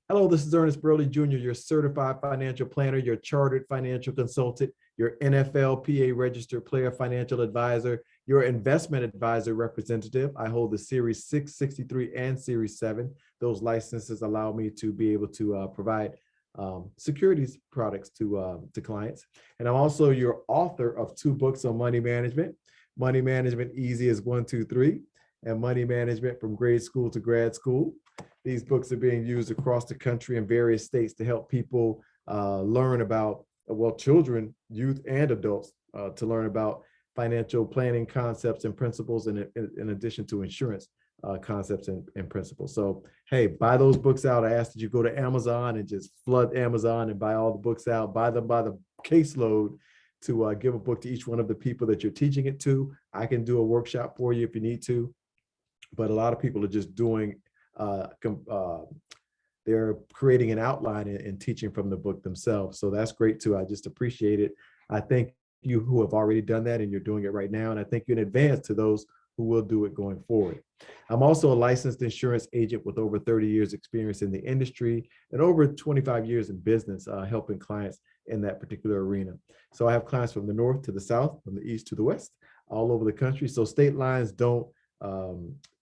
Hello, this is Ernest Burley Jr., your certified financial planner, your chartered financial consultant, your NFLPA registered player financial advisor, your investment advisor representative. I hold the Series 6, 63, and Series 7. Those licenses allow me to be able to provide securities products to clients. And I'm also your author of 2 books on Money Management Easy as 1, 2, 3, and Money Management from Grade School to Grad School. These books are being used across the country in various states to help people learn about, well, children, youth, and adults to learn about financial planning concepts and principles, in addition to insurance concepts and principles. So, hey, buy those books out. I ask that you go to Amazon and just flood Amazon and buy all the books out, buy them by the caseload to give a book to each one of the people that you're teaching it to. I can do a workshop for you if you need to, but a lot of people are just doing they're creating an outline and teaching from the book themselves. So that's great too. I just appreciate it. I thank you who have already done that and you're doing it right now. And I thank you in advance to those who will do it going forward. I'm also a licensed insurance agent with over 30 years experience in the industry and over 25 years in business, helping clients in that particular arena. So I have clients from the north to the south, from the east to the west, all over the country. So state lines don't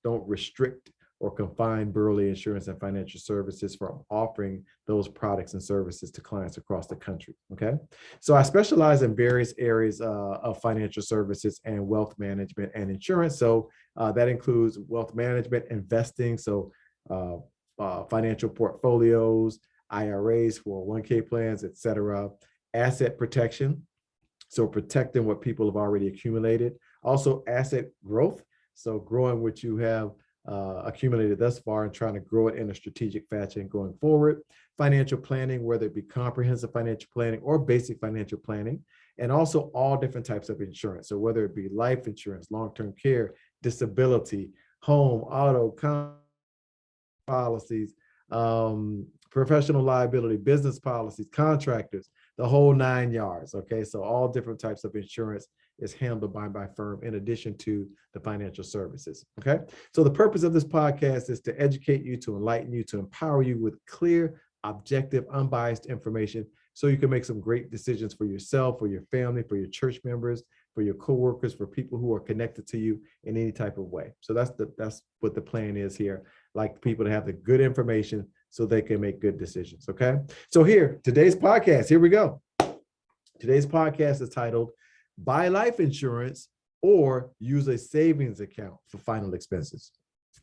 restrict or confine Burley Insurance and Financial Services from offering those products and services to clients across the country, okay? So I specialize in various areas of financial services and wealth management and insurance. So that includes wealth management, investing, so financial portfolios, IRAs, 401k plans, et cetera, asset protection, so protecting what people have already accumulated, also asset growth, so growing what you have accumulated thus far and trying to grow it in a strategic fashion going forward. Financial planning, whether it be comprehensive financial planning or basic financial planning, and also all different types of insurance. So whether it be life insurance, long-term care, disability, home, auto, policies, professional liability, business policies, contractors, the whole 9 yards. Okay, so all different types of insurance is handled by my firm in addition to the financial services. Okay, so the purpose of this podcast is to educate you, to enlighten you, to empower you with clear, objective, unbiased information so you can make some great decisions for yourself, for your family, for your church members, for your coworkers, for people who are connected to you in any type of way. So that's what the plan is here. Like people to have the good information so they can make good decisions. Okay, so today's podcast, here we go. Today's podcast is titled Buy Life Insurance or Use a Savings Account for Final Expenses.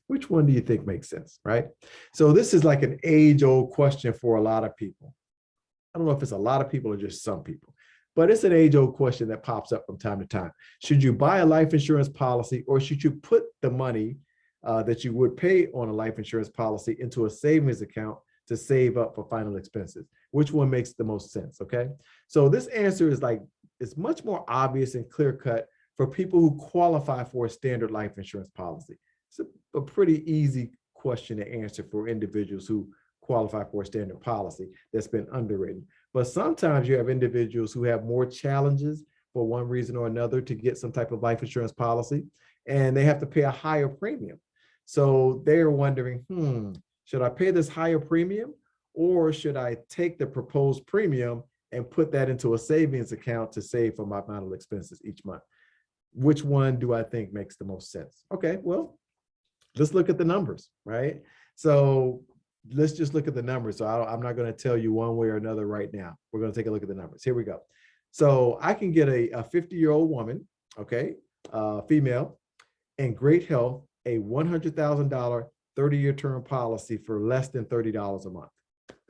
Which one do you think makes sense, right? So this is like an age-old question for a lot of people. I don't know if it's a lot of people or just some people, but it's an age-old question that pops up from time to time. Should you buy a life insurance policy or should you put the money that you would pay on a life insurance policy into a savings account to save up for final expenses? Which one makes the most sense, okay? So this answer is it's much more obvious and clear-cut for people who qualify for a standard life insurance policy. It's a pretty easy question to answer for individuals who qualify for a standard policy that's been underwritten. But sometimes you have individuals who have more challenges for one reason or another to get some type of life insurance policy, and they have to pay a higher premium. So they're wondering, should I pay this higher premium or should I take the proposed premium and put that into a savings account to save for my final expenses each month? Which one do I think makes the most sense? Okay, well, let's look at the numbers, right? So let's just look at the numbers. So I'm not going to tell you one way or another right now. We're going to take a look at the numbers. Here we go. So I can get a 50-year-old woman, okay, female, in great health, a $100,000 30-year term policy for less than $30 a month.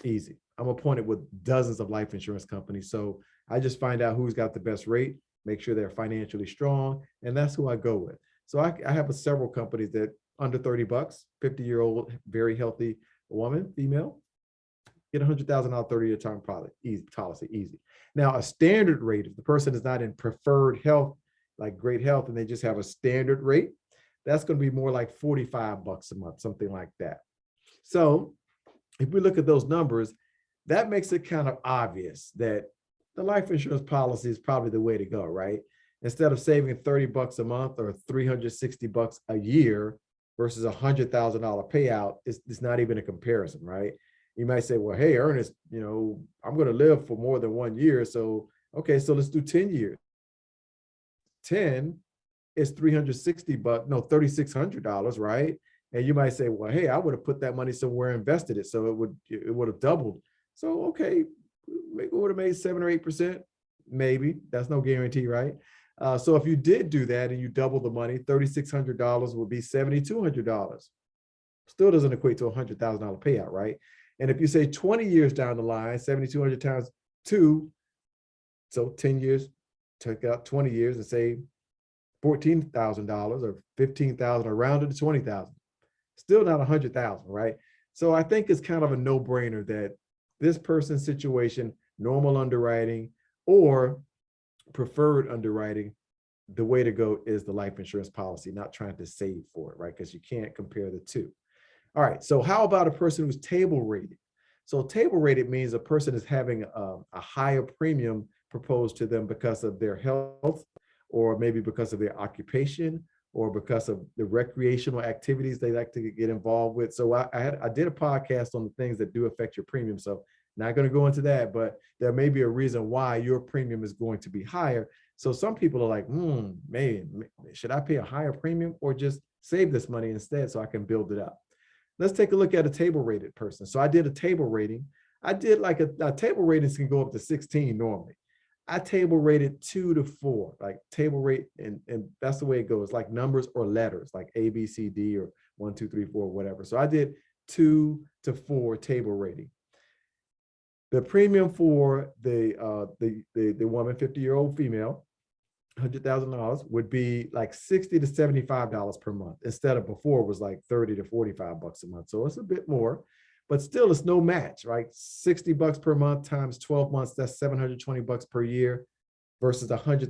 Easy. I'm appointed with dozens of life insurance companies. So I just find out who's got the best rate, make sure they're financially strong, and that's who I go with. So I have several companies that under 30 bucks, 50-year-old, very healthy woman, female, get $100,000 30-year term policy, easy. Now, a standard rate, if the person is not in preferred health, like great health, and they just have a standard rate, that's going to be more like 45 bucks a month, something like that. So if we look at those numbers, that makes it kind of obvious that the life insurance policy is probably the way to go, right? Instead of saving 30 bucks a month or 360 bucks a year versus $100,000 payout, it's not even a comparison, right? You might say, well, hey, Ernest, I'm going to live for more than 1 year. So, okay, so let's do 10 years. 10 is 360 bucks, no, $3,600, right? And you might say, well, hey, I would have put that money somewhere, invested it, so it would have doubled. So, okay, maybe it would have made 7 or 8%, maybe. That's no guarantee, right? So if you did do that and you double the money, $3,600 would be $7,200. Still doesn't equate to a $100,000 payout, right? And if you say 20 years down the line, 7,200 times 2, so 10 years, take out 20 years and say $14,000 or 15,000 or rounded to 20,000. Still not 100,000, right? So I think it's kind of a no-brainer that this person's situation, normal underwriting or preferred underwriting, the way to go is the life insurance policy, not trying to save for it, right? Because you can't compare the two. All right, so how about a person who's table rated? So table rated means a person is having a higher premium proposed to them because of their health, or maybe because of their occupation, or because of the recreational activities they like to get involved with. So I did a podcast on the things that do affect your premium. So not going to go into that, but there may be a reason why your premium is going to be higher. So some people are like, man, should I pay a higher premium or just save this money instead so I can build it up? Let's take a look at a table rated person. So I did a table rating. I did like a table ratings can go up to 16 normally. I table rated 2 to 4, like table rate, and that's the way it goes, like numbers or letters, like A, B, C, D, or 1, 2, 3, 4, whatever. So I did 2 to 4 table rating. The premium for the woman, 50-year-old female, $100,000 would be like $60 to $75 per month, instead of before it was like 30 to 45 bucks a month. So it's a bit more, but still it's no match, right? 60 bucks per month times 12 months, that's 720 bucks per year versus $100,000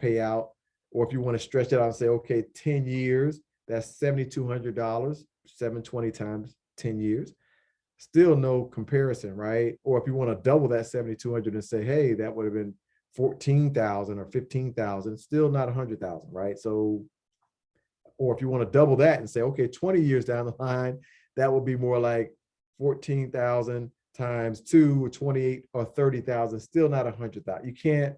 payout. Or if you want to stretch it out and say, okay, 10 years, that's $7,200, 720 times 10 years. Still no comparison, right? Or if you want to double that 7,200 and say, hey, that would have been 14,000 or 15,000, still not 100,000, right? So, or if you want to double that and say, okay, 20 years down the line, that would be more like 14,000 times 2, or 28 or 30,000, still not 100,000. You can't,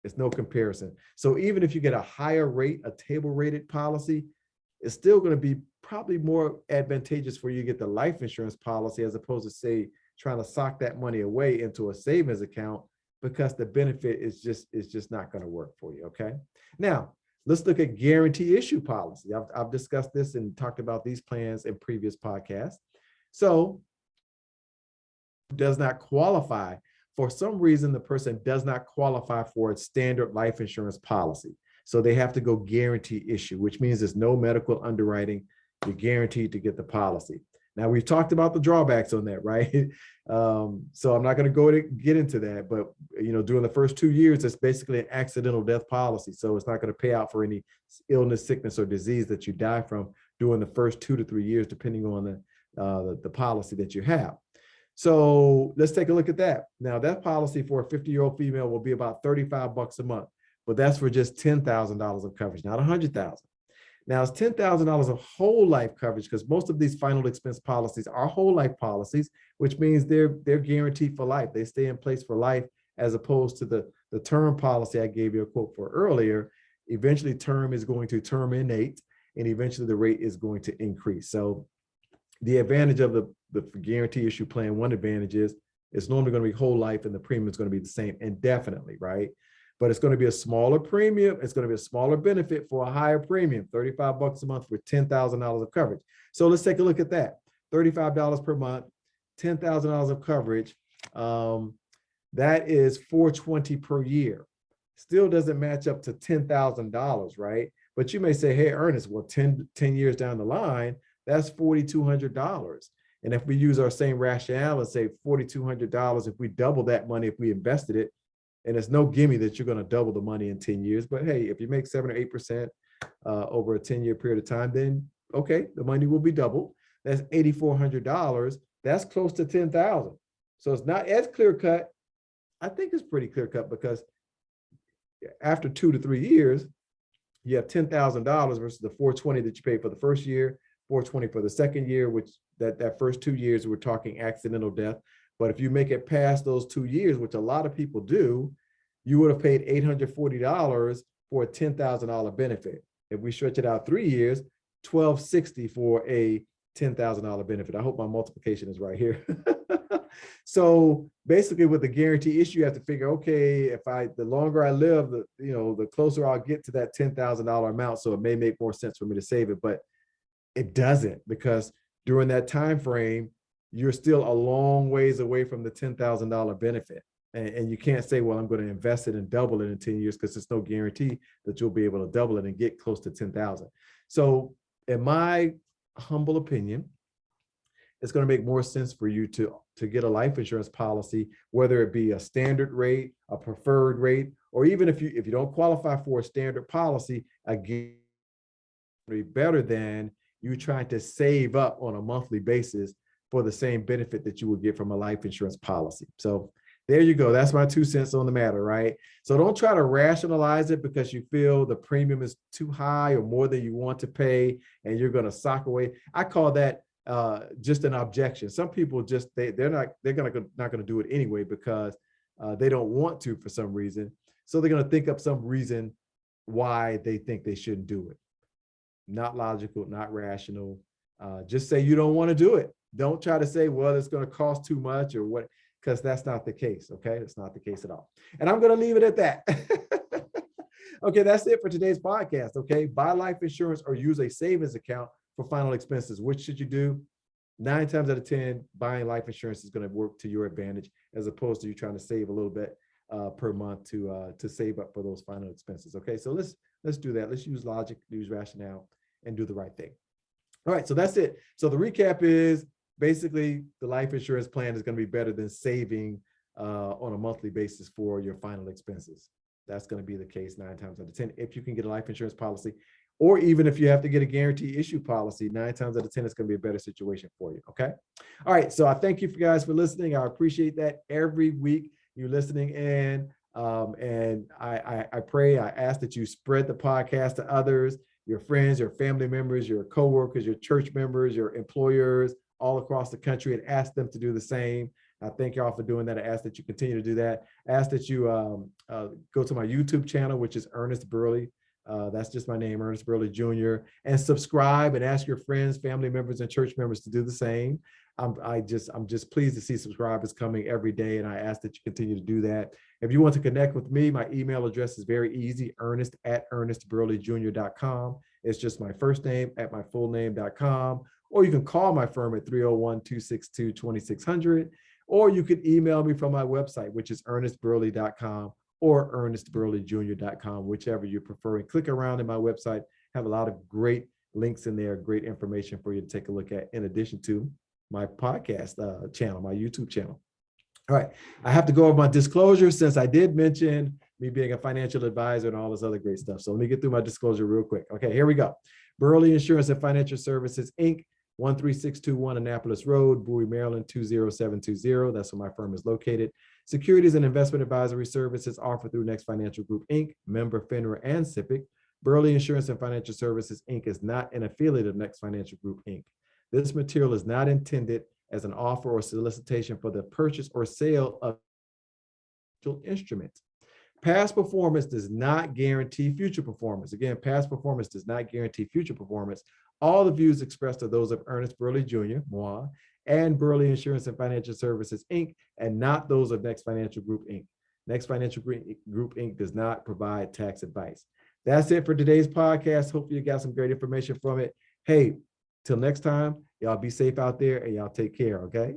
it's no comparison. So even if you get a higher rate, a table rated policy, it's still going to be probably more advantageous for you to get the life insurance policy as opposed to, say, trying to sock that money away into a savings account, because the benefit is just not going to work for you. Okay. Now let's look at guarantee issue policy. I've discussed this and talked about these plans in previous podcasts. So does not qualify. For some reason, the person does not qualify for a standard life insurance policy. So they have to go guarantee issue, which means there's no medical underwriting. You're guaranteed to get the policy. Now, we've talked about the drawbacks on that, right? So I'm not going to get into that, but during the first 2 years, it's basically an accidental death policy. So it's not going to pay out for any illness, sickness, or disease that you die from during the first 2 to 3 years, depending on the policy that you have. So let's take a look at that. Now, that policy for a 50-year-old female will be about 35 bucks a month, but that's for just $10,000 of coverage, not 100,000. Now, it's $10,000 of whole life coverage, because most of these final expense policies are whole life policies, which means they're guaranteed for life. They stay in place for life, as opposed to the term policy I gave you a quote for earlier. Eventually, term is going to terminate, and eventually the rate is going to increase. So the advantage of the guarantee issue plan, one advantage is it's normally going to be whole life, and the premium is going to be the same indefinitely, right? But it's going to be a smaller premium. It's going to be a smaller benefit for a higher premium, 35 bucks a month for $10,000 of coverage. So let's take a look at that. $35 per month, $10,000 of coverage. That is $420 per year. Still doesn't match up to $10,000, right? But you may say, hey, Ernest, well, 10 years down the line, that's $4,200. And if we use our same rationale and say $4,200, if we double that money, if we invested it, and it's no gimme that you're going to double the money in 10 years. But hey, if you make 7 or 8% over a 10-year period of time, then okay, the money will be doubled. That's $8,400. That's close to $10,000. So it's not as clear cut. I think it's pretty clear cut, because after 2 to 3 years, you have $10,000 versus the $420 that you paid for the first year, $420 for the second year, which that first 2 years, we're talking accidental death. But if you make it past those 2 years, which a lot of people do, you would have paid $840 for a $10,000 benefit. If we stretch it out 3 years, $1,260 for a $10,000 benefit. I hope my multiplication is right here. So basically with the guarantee issue, you have to figure, okay, the longer I live, the closer I'll get to that $10,000 amount. So it may make more sense for me to save it, but it doesn't, because during that time frame, you're still a long ways away from the $10,000 benefit. And you can't say, well, I'm going to invest it and double it in 10 years, because there's no guarantee that you'll be able to double it and get close to 10,000. So in my humble opinion, it's going to make more sense for you to get a life insurance policy, whether it be a standard rate, a preferred rate, or even if you don't qualify for a standard policy, again, better than you trying to save up on a monthly basis for the same benefit that you would get from a life insurance policy. So there you go. That's my 2 cents on the matter, right? So don't try to rationalize it because you feel the premium is too high or more than you want to pay, and you're going to sock away. I call that just an objection. Some people just, they're not going to do it anyway because they don't want to for some reason. So they're going to think up some reason why they think they shouldn't do it. Not logical, not rational. Just say you don't want to do it. Don't try to say, well, it's going to cost too much or what, because that's not the case. Okay. That's not the case at all. And I'm going to leave it at that. Okay. That's it for today's podcast. Okay. Buy life insurance or use a savings account for final expenses. Which should you do? 9 times out of 10, buying life insurance is going to work to your advantage, as opposed to you trying to save a little bit per month to save up for those final expenses. Okay. So let's do that. Let's use logic, use rationale, and do the right thing. All right. So that's it. So the recap is, basically, the life insurance plan is going to be better than saving on a monthly basis for your final expenses. That's going to be the case 9 times out of 10 if you can get a life insurance policy, or even if you have to get a guarantee issue policy, 9 times out of 10 it's going to be a better situation for you. Okay. All right. So I thank you guys for listening. I appreciate that every week you're listening in, and I pray, I ask that you spread the podcast to others, your friends, your family members, your coworkers, your church members, your employers, all across the country, and ask them to do the same. I thank y'all for doing that. I ask that you continue to do that. I ask that you go to my YouTube channel, which is Ernest Burley. That's just my name, Ernest Burley Jr. And subscribe, and ask your friends, family members, and church members to do the same. I'm just pleased to see subscribers coming every day, and I ask that you continue to do that. If you want to connect with me, my email address is very easy, ernest@ernestburleyjr.com. It's just my first name at my full name.com. Or you can call my firm at 301-262-2600, or you can email me from my website, which is ernestburley.com or ernestburleyjr.com, whichever you prefer. And click around in my website, have a lot of great links in there, great information for you to take a look at, in addition to my podcast channel, my YouTube channel. All right, I have to go over my disclosure, since I did mention me being a financial advisor and all this other great stuff. So let me get through my disclosure real quick. Okay, here we go. Burley Insurance and Financial Services, Inc., 13621 Annapolis Road, Bowie, Maryland, 20720. That's where my firm is located. Securities and investment advisory services offered through Next Financial Group, Inc., member FINRA and SIPC. Burley Insurance and Financial Services, Inc. is not an affiliate of Next Financial Group, Inc. This material is not intended as an offer or solicitation for the purchase or sale of financial instruments. Past performance does not guarantee future performance. Again, past performance does not guarantee future performance. All the views expressed are those of Ernest Burley Jr., moi, and Burley Insurance and Financial Services, Inc., and not those of Next Financial Group, Inc. Next Financial Group, Inc. does not provide tax advice. That's it for today's podcast. Hopefully you got some great information from it. Hey, till next time, y'all be safe out there and y'all take care, okay?